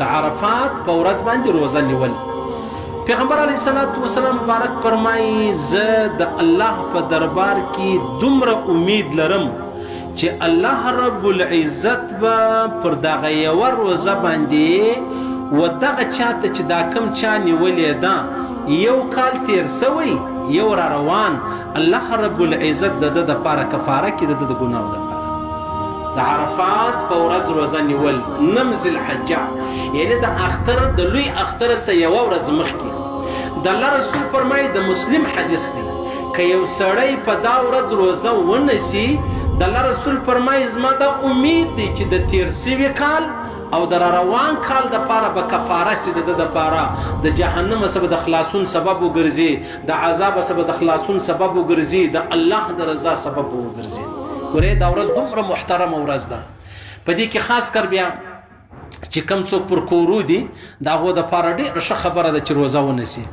د عرفات په ورځ باندې روزه نیول. پیغمبر علیه الصلاۃ والسلام مبارک فرمایي زه د الله په دربار کې دومره امید لرم چې الله رب العزت به پر دغه یوه روزه باندې و دغه چاته چې دا کم چا نیولې ده یو کال تیر سوی یو را روان، الله رب العزت د ده دپاره کفاره کړي د ده د ګناهو دپاره. د عرفات په ورځ روزه نیول نم ذوالحجه، یعنې د اختر د لوی اختر څخه یوه ورځ مخکې د الله رسول فرمایي د مسلم حدیث دی که یو سړی په دا ورځ روزه ونیسي د الله رسول فرمایي زما دا امید دی چې د تیر سوي کال او د روان کال دپاره به کفاره سي د ده دپاره د جهنم څخه به د خلاصون سبب وګرځي، د عذاب څخه به د خلاصون سبب وګرځي، د الله د رضا سبب به وګرځي. ګورئ دا ورځ دومره محترمه ورځ ده. په دې کې خاص کر بیا چې کم څوک پر کورو دي د هغو دپاره ډېره ښه خبره ده چې روزه ونیسي.